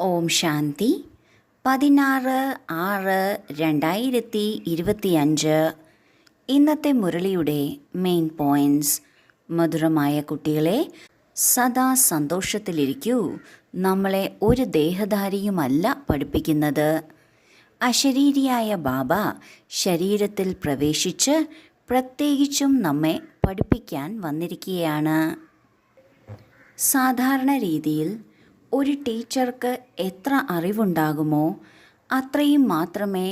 ഓം ശാന്തി 16/6/2025. ഇന്നത്തെ മുരളിയുടെ main points. മധുരമായ കുട്ടികളെ, സദാ സന്തോഷത്തിലിരിക്കൂ. നമ്മളെ ഒരു ദേഹധാരിയുമല്ല പഠിപ്പിക്കുന്നത്. അശരീരിയായ ബാബ ശരീരത്തിൽ പ്രവേശിച്ച് പ്രത്യേകിച്ചും നമ്മെ പഠിപ്പിക്കാൻ വന്നിരിക്കുകയാണ്. സാധാരണ രീതിയിൽ ഒരു ടീച്ചർക്ക് എത്ര അറിവുണ്ടാകുമോ അത്രയും മാത്രമേ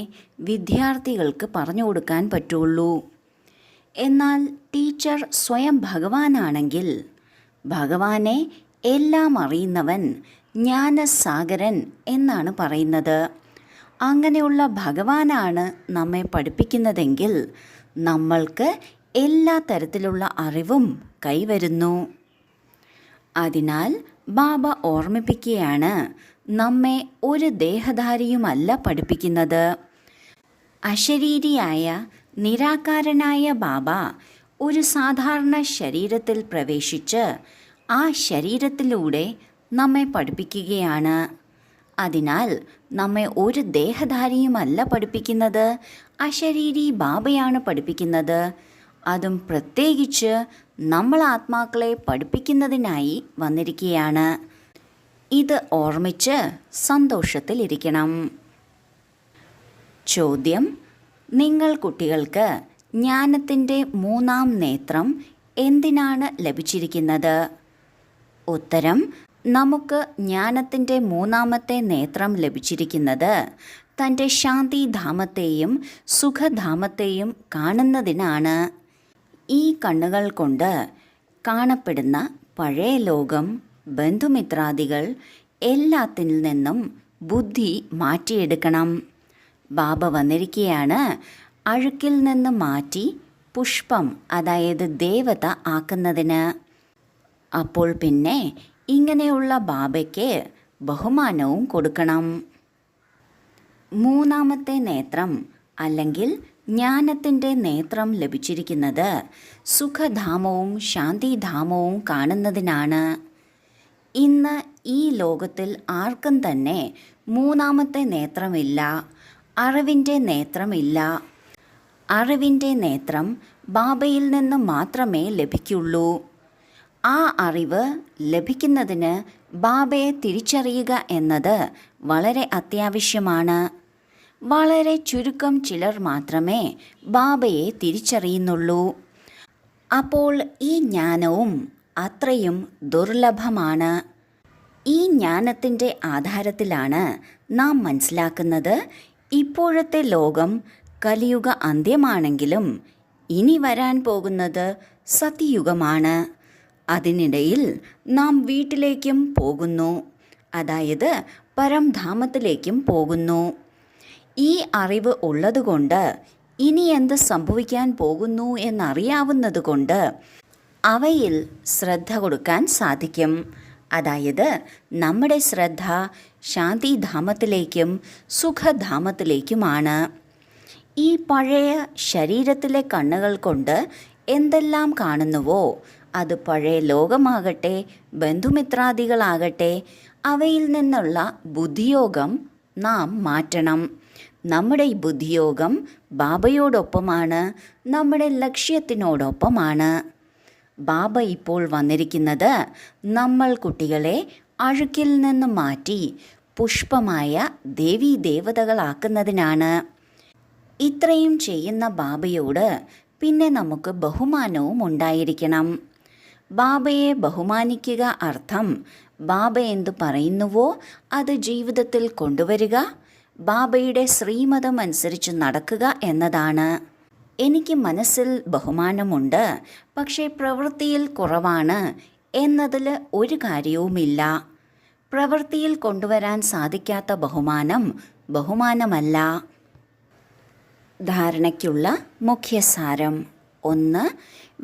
വിദ്യാർത്ഥികൾക്ക് പറഞ്ഞു കൊടുക്കാൻ പറ്റുള്ളൂ. എന്നാൽ ടീച്ചർ സ്വയം ഭഗവാനാണെങ്കിൽ, ഭഗവാനെ എല്ലാം അറിയുന്നവൻ, ജ്ഞാനസാഗരൻ എന്നാണ് പറയുന്നത്. അങ്ങനെയുള്ള ഭഗവാനാണ് നമ്മെ പഠിപ്പിക്കുന്നതെങ്കിൽ നമ്മൾക്ക് എല്ലാ തരത്തിലുള്ള അറിവും കൈവരുന്നു. അതിനാൽ ബാബ ഓർമ്മിപ്പിക്കുകയാണ്, നമ്മെ ഒരു ദേഹധാരിയുമല്ല പഠിപ്പിക്കുന്നത്. അശരീരിയായ നിരാകാരനായ ബാബ ഒരു സാധാരണ ശരീരത്തിൽ പ്രവേശിച്ച് ആ ശരീരത്തിലൂടെ നമ്മെ പഠിപ്പിക്കുകയാണ്. അതിനാൽ നമ്മെ ഒരു ദേഹധാരിയുമല്ല പഠിപ്പിക്കുന്നത്, അശരീരി ബാബയാണ് പഠിപ്പിക്കുന്നത്. അതും പ്രത്യേകിച്ച് നമ്മൾ ആത്മാക്കളെ പഠിപ്പിക്കുന്നതിനായി വന്നിരിക്കുകയാണ്. ഇത് ഓർമ്മിച്ച് സന്തോഷത്തിലിരിക്കണം. ചോദ്യം: നിങ്ങൾ കുട്ടികൾക്ക് ജ്ഞാനത്തിൻ്റെ 3-ാം നേത്രം എന്തിനാണ് ലഭിച്ചിരിക്കുന്നത്? ഉത്തരം: നമുക്ക് ജ്ഞാനത്തിൻ്റെ 3-ാമത്തെ നേത്രം ലഭിച്ചിരിക്കുന്നത് തൻ്റെ ശാന്തിധാമത്തെയും സുഖധാമത്തെയും കാണുന്നതിനാണ്. ഈ കണ്ണുകൾ കൊണ്ട് കാണപ്പെടുന്ന പഴയ ലോകം, ബന്ധുമിത്രാദികൾ എല്ലാത്തിൽ നിന്നും ബുദ്ധി മാറ്റിയെടുക്കണം. ബാബ വന്നിരിക്കുകയാണ് അഴുക്കിൽ നിന്ന് മാറ്റി പുഷ്പം, അതായത് ദേവത ആക്കുന്നതിന്. അപ്പോൾ പിന്നെ ഇങ്ങനെയുള്ള ബാബയ്ക്ക് ബഹുമാനവും കൊടുക്കണം. 3-ാമത്തെ നേത്രം അല്ലെങ്കിൽ ജ്ഞാനത്തിൻ്റെ നേത്രം ലഭിച്ചിരിക്കുന്നത് സുഖധാമവും ശാന്തിധാമവും കാണുന്നതിനാണ്. ഇന്ന് ഈ ലോകത്തിൽ ആർക്കും തന്നെ 3-ാമത്തെ നേത്രമില്ല, അറിവിൻ്റെ നേത്രമില്ല. അറിവിൻ്റെ നേത്രം ബാബയിൽ നിന്ന് മാത്രമേ ലഭിക്കുള്ളൂ. ആ അറിവ് ലഭിക്കുന്നതിന് ബാബയെ തിരിച്ചറിയുക എന്നത് വളരെ അത്യാവശ്യമാണ്. വളരെ ചുരുക്കം ചിലർ മാത്രമേ ബാബയെ തിരിച്ചറിയുന്നുള്ളൂ. അപ്പോൾ ഈ ജ്ഞാനവും അത്രയും ദുർലഭമാണ്. ഈ ജ്ഞാനത്തിൻ്റെ ആധാരത്തിലാണ് നാം മനസ്സിലാക്കുന്നത് ഇപ്പോഴത്തെ ലോകം കലിയുഗ അന്ത്യമാണെങ്കിലും ഇനി വരാൻ പോകുന്നത് സത്യയുഗമാണ്. അതിനിടയിൽ നാം വീട്ടിലേക്കും പോകുന്നു, അതായത് പരംധാമത്തിലേക്കും പോകുന്നു. ഈ അറിവ് ഉള്ളതുകൊണ്ട് ഇനി എന്ത് സംഭവിക്കാൻ പോകുന്നു എന്നറിയാവുന്നതുകൊണ്ട് അവയിൽ ശ്രദ്ധ കൊടുക്കാൻ സാധിക്കും. അതായത് നമ്മുടെ ശ്രദ്ധ ശാന്തിധാമത്തിലേക്കും സുഖധാമത്തിലേക്കുമാണ്. ഈ പഴയ ശരീരത്തിലെ കണ്ണുകൾ കൊണ്ട് എന്തെല്ലാം കാണുന്നുവോ അത് പഴയ ലോകമാകട്ടെ ബന്ധുമിത്രാദികളാകട്ടെ അവയിൽ നിന്നുള്ള ബുദ്ധിയോഗം നാം മാറ്റണം. നമ്മുടെ ഈ ബുദ്ധിയോഗം ബാബയോടൊപ്പമാണ്, നമ്മുടെ ലക്ഷ്യത്തിനോടൊപ്പമാണ്. ബാബ ഇപ്പോൾ വന്നിരിക്കുന്നത് നമ്മൾ കുട്ടികളെ അഴുക്കിൽ നിന്ന് മാറ്റി പുഷ്പമായ ദേവീ ദേവതകളാക്കുന്നതിനാണ്. ഇത്രയും ചെയ്യുന്ന ബാബയോട് പിന്നെ നമുക്ക് ബഹുമാനവും ഉണ്ടായിരിക്കണം. ബാബയെ ബഹുമാനിക്കുക അർത്ഥം ബാബ എന്തു പറയുന്നുവോ അത് ജീവിതത്തിൽ കൊണ്ടുവരിക, ബാബയുടെ ശ്രീമതം അനുസരിച്ച് നടക്കുക എന്നതാണ്. എനിക്ക് മനസ്സിൽ ബഹുമാനമുണ്ട്, പക്ഷേ പ്രവൃത്തിയിൽ കുറവാണ് എന്നതിൽ ഒരു കാര്യവുമില്ല. പ്രവൃത്തിയിൽ കൊണ്ടുവരാൻ സാധിക്കാത്ത ബഹുമാനം ബഹുമാനമല്ല. ധാരണയ്ക്കുള്ള മുഖ്യസാരം: 1.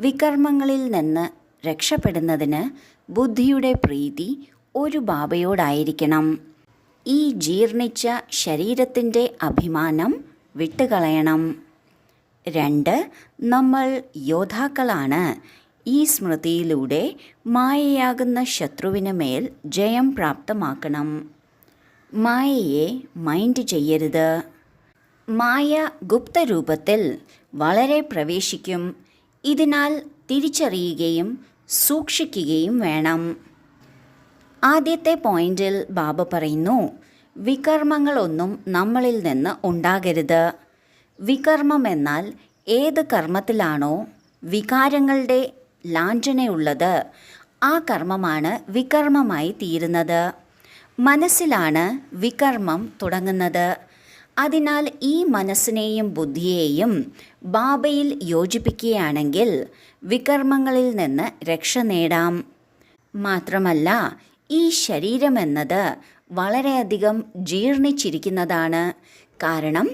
വികർമ്മങ്ങളിൽ നിന്ന് രക്ഷപ്പെടുന്നതിന് ബുദ്ധിയുടെ പ്രീതി ഒരു ബാബയോടായിരിക്കണം. ഈ ജീർണിച്ച ശരീരത്തിൻ്റെ അഭിമാനം വിട്ടുകളയണം. 2. നമ്മൾ യോദ്ധാക്കളാണ്. ഈ സ്മൃതിയിലൂടെ മായയാകുന്ന ശത്രുവിന് മേൽ ജയം പ്രാപ്തമാക്കണം. മായയെ മൈൻഡ് ചെയ്യരുത്. മായ ഗുപ്തരൂപത്തിൽ വളരെ പ്രവേശിക്കും. ഇതിനാൽ തിരിച്ചറിയുകയും സൂക്ഷിക്കുകയും വേണം. ആദ്യത്തെ പോയിന്റിൽ ബാബ പറയുന്നു, വികർമ്മങ്ങളൊന്നും നമ്മളിൽ നിന്ന് ഉണ്ടാകരുത്. വികർമ്മം എന്നാൽ ഏത് കർമ്മത്തിലാണോ വികാരങ്ങളുടെ ലാഞ്ചനയുള്ളത് ആ കർമ്മമാണ് വികർമ്മമായി തീരുന്നത്. മനസ്സിലാണ് വികർമ്മം തുടങ്ങുന്നത്. അതിനാൽ ഈ മനസ്സിനെയും ബുദ്ധിയെയും ബാബയിൽ യോജിപ്പിക്കുകയാണെങ്കിൽ വികർമ്മങ്ങളിൽ നിന്ന് രക്ഷ നേടാം. മാത്രമല്ല, ഈ ശരീരമെന്നത് വളരെയധികം ജീർണിച്ചിരിക്കുന്നതാണ്. കാരണം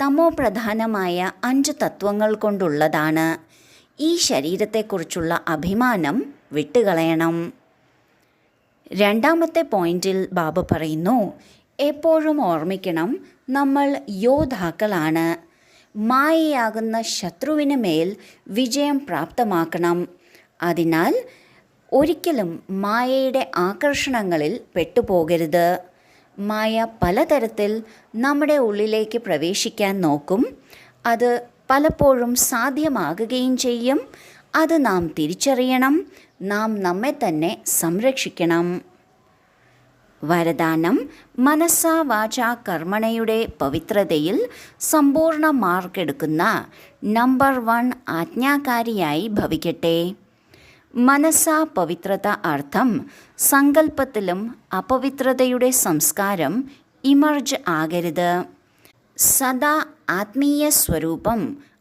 തമോ പ്രധാനമായ 5 തത്വങ്ങൾ കൊണ്ടുള്ളതാണ്. ഈ ശരീരത്തെക്കുറിച്ചുള്ള അഭിമാനം വിട്ടുകളയണം. രണ്ടാമത്തെ പോയിന്റിൽ ബാബ പറയുന്നു, എപ്പോഴും ഓർമ്മിക്കണം, നമ്മൾ യോദ്ധാക്കളാണ്. മായയാകുന്ന ശത്രുവിന് മേൽ വിജയം പ്രാപ്തമാക്കണം. അതിനാൽ ഒരിക്കലും മായയുടെ ആകർഷണങ്ങളിൽ പെട്ടുപോകരുത്. മായ പലതരത്തിൽ നമ്മുടെ ഉള്ളിലേക്ക് പ്രവേശിക്കാൻ നോക്കും. അത് പലപ്പോഴും സാധ്യമാകുകയും ചെയ്യും. അത് നാം തിരിച്ചറിയണം. നാം നമ്മെ തന്നെ സംരക്ഷിക്കണം. വരദാനം: മനസ്സാ വാചാ കർമ്മണയുടെ പവിത്രതയിൽ സമ്പൂർണ്ണ മാർക്കെടുക്കുന്ന നമ്പർ 1 ആജ്ഞാകാരിയായി ഭവിക്കട്ടെ. മനസ്സാ പവിത്രത അർത്ഥം സങ്കല്പത്തിലും അപവിത്രതയുടെ സംസ്കാരം ഇമർജ് ആകരുത്. സദാ ആത്മീയ സ്വരൂപം,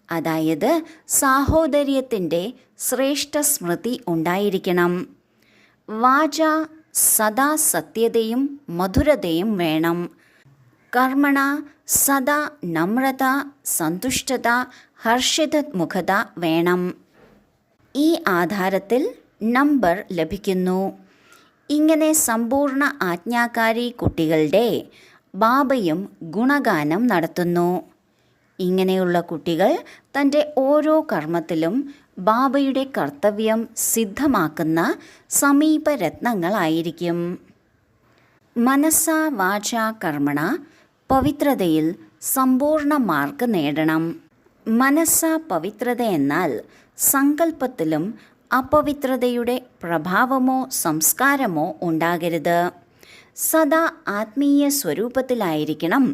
അതായത് സാഹോദര്യത്തിൻ്റെ ശ്രേഷ്ഠ സ്മൃതി ഉണ്ടായിരിക്കണം. വാച സദാ സത്യതയും മധുരതയും വേണം. കർമ്മണ സദാ നമ്രത, സന്തുഷ്ടത, ഹർഷിതമുഖത വേണം. ഈ ആധാരത്തിൽ നമ്പർ ലഭിക്കുന്നു. ഇങ്ങനെ സമ്പൂർണ്ണ ആജ്ഞാകാരി കുട്ടികളുടെ ബാബയും ഗുണഗാനം നടത്തുന്നു. ഇങ്ങനെയുള്ള കുട്ടികൾ തൻ്റെ ഓരോ കർമ്മത്തിലും ബാബയുടെ കർത്തവ്യം സിദ്ധമാക്കുന്ന സമീപരത്നങ്ങളായിരിക്കും. മനസ്സാ വാചാ കർമ്മണ പവിത്രതയിൽ സമ്പൂർണ്ണ മാർക്ക് നേടണം. മനസ്സാ പവിത്രത എന്നാൽ സങ്കല്പത്തിലും അപവിത്രതയുടെ പ്രഭാവമോ സംസ്കാരമോ ഉണ്ടാകരുത്. സദാ ആത്മീയ സ്വരൂപത്തിലായിരിക്കണം.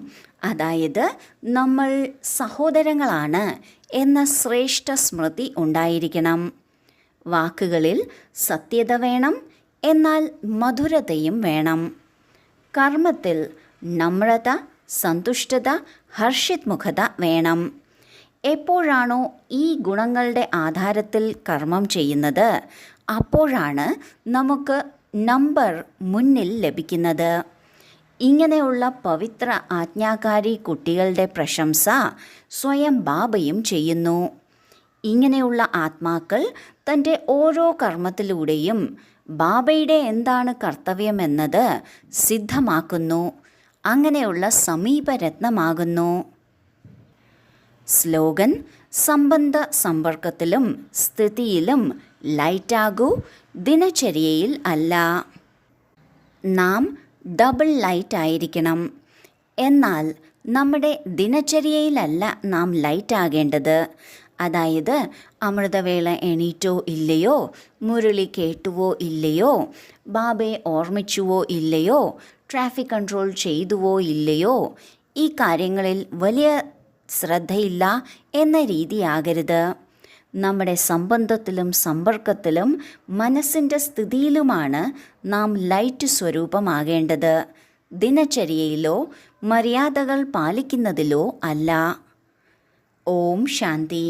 അതായത് നമ്മൾ സഹോദരങ്ങളാണ് എന്ന ശ്രേഷ്ഠ സ്മൃതി ഉണ്ടായിരിക്കണം. വാക്കുകളിൽ സത്യത വേണം, എന്നാൽ മധുരതയും വേണം. കർമ്മത്തിൽ നമ്രത, സന്തുഷ്ടത, ഹർഷിത്മുഖത വേണം. എപ്പോഴാണോ ഈ ഗുണങ്ങളുടെ ആധാരത്തിൽ കർമ്മം ചെയ്യുന്നത്, അപ്പോഴാണ് നമുക്ക് നമ്പർ മുന്നിൽ ലഭിക്കുന്നത്. ഇങ്ങനെയുള്ള പവിത്ര ആജ്ഞാകാരി കുട്ടികളുടെ പ്രശംസ സ്വയം ബാബയും ചെയ്യുന്നു. ഇങ്ങനെയുള്ള ആത്മാക്കൾ തൻ്റെ ഓരോ കർമ്മത്തിലൂടെയും ബാബയുടെ എന്താണ് കർത്തവ്യമെന്നത് സിദ്ധമാക്കുന്നു. അങ്ങനെയുള്ള സമീപരത്നമാകുന്നു. സ്ലോഗൻ: സംബന്ധ സമ്പർക്കത്തിലും സ്ഥിതിയിലും ലൈറ്റാകൂ, ദിനചര്യയിൽ അല്ല. നാം ഡബിൾ ലൈറ്റ് ആയിരിക്കണം. എന്നാൽ നമ്മുടെ ദിനചര്യയിലല്ല നാം ലൈറ്റ് ആകേണ്ടത്. അതായത് അമൃതവേള എണീറ്റോ ഇല്ലയോ, മുരളി കേട്ടുവോ ഇല്ലയോ, ബാബയെ ഓർമ്മിച്ചുവോ ഇല്ലയോ, ട്രാഫിക് കൺട്രോൾ ചെയ്തുവോ ഇല്ലയോ, ഈ കാര്യങ്ങളിൽ വലിയ ശ്രദ്ധയില്ല എന്ന രീതിയാകരുത്. നമ്മുടെ സംബന്ധത്തിലും സമ്പർക്കത്തിലും മനസ്സിൻ്റെ സ്ഥിതിയിലുമാണ് നാം ലൈറ്റ് സ്വരൂപമാകേണ്ടത്. ദിനചര്യയിലോ മര്യാദകൾ പാലിക്കുന്നതിലോ അല്ല. ഓം ശാന്തി.